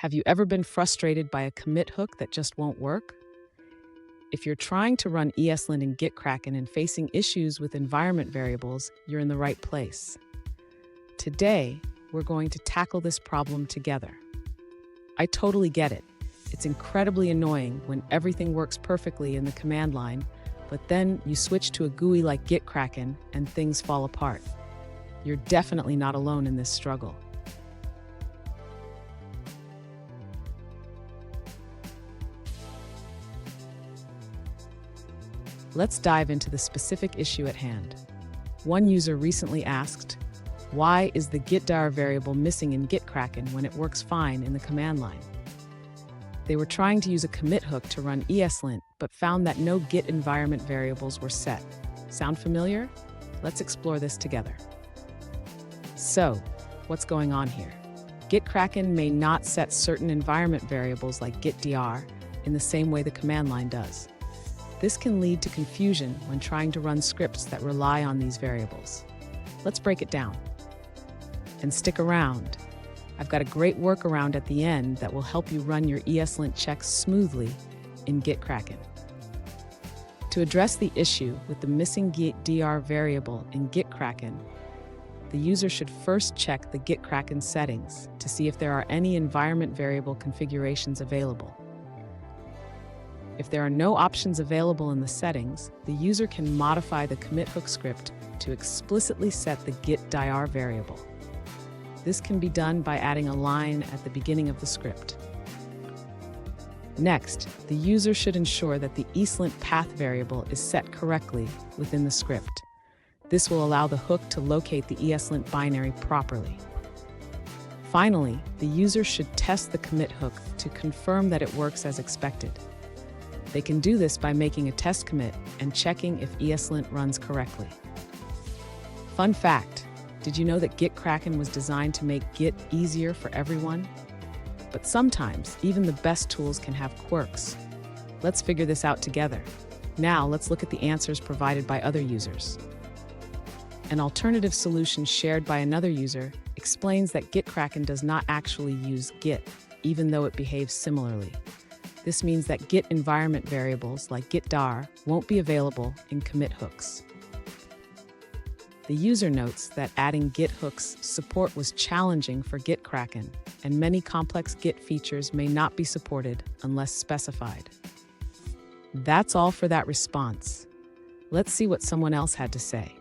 Have you ever been frustrated by a commit hook that just won't work? If you're trying to run ESLint in GitKraken and facing issues with environment variables, you're in the right place. Today, we're going to tackle this problem together. I totally get it. It's incredibly annoying when everything works perfectly in the command line, but then you switch to a GUI like GitKraken and things fall apart. You're definitely not alone in this struggle. Let's dive into the specific issue at hand. One user recently asked, why is the git.dir variable missing in GitKraken when it works fine in the command line? They were trying to use a commit hook to run ESLint, but found that no Git environment variables were set. Sound familiar? Let's explore this together. So, what's going on here? GitKraken may not set certain environment variables like git.dir in the same way the command line does. This can lead to confusion when trying to run scripts that rely on these variables. Let's break it down. And stick around. I've got a great workaround at the end that will help you run your ESLint checks smoothly in GitKraken. To address the issue with the missing git.dir variable in GitKraken, the user should first check the GitKraken settings to see if there are any environment variable configurations available. If there are no options available in the settings, the user can modify the commit hook script to explicitly set the git.dir variable. This can be done by adding a line at the beginning of the script. Next, the user should ensure that the ESLint path variable is set correctly within the script. This will allow the hook to locate the ESLint binary properly. Finally, the user should test the commit hook to confirm that it works as expected. They can do this by making a test commit and checking if ESLint runs correctly. Fun fact, did you know that GitKraken was designed to make Git easier for everyone? But sometimes, even the best tools can have quirks. Let's figure this out together. Now, let's look at the answers provided by other users. An alternative solution shared by another user explains that GitKraken does not actually use Git, even though it behaves similarly. This means that Git environment variables like git.dir won't be available in commit hooks. The user notes that adding Git hooks support was challenging for GitKraken, and many complex Git features may not be supported unless specified. That's all for that response. Let's see what someone else had to say.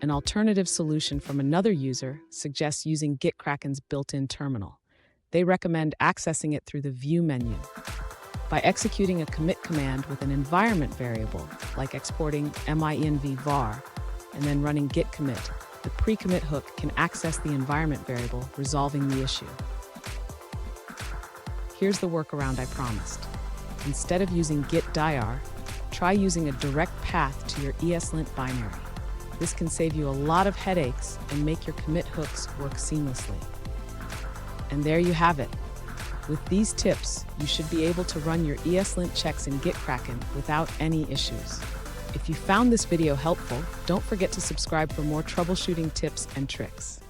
An alternative solution from another user suggests using GitKraken's built-in terminal. They recommend accessing it through the View menu. By executing a commit command with an environment variable, like exporting minv var, and then running git commit, the pre-commit hook can access the environment variable, resolving the issue. Here's the workaround I promised. Instead of using git.dir, try using a direct path to your ESLint binary. This can save you a lot of headaches and make your commit hooks work seamlessly. And there you have it. With these tips, you should be able to run your ESLint checks in GitKraken without any issues. If you found this video helpful, don't forget to subscribe for more troubleshooting tips and tricks.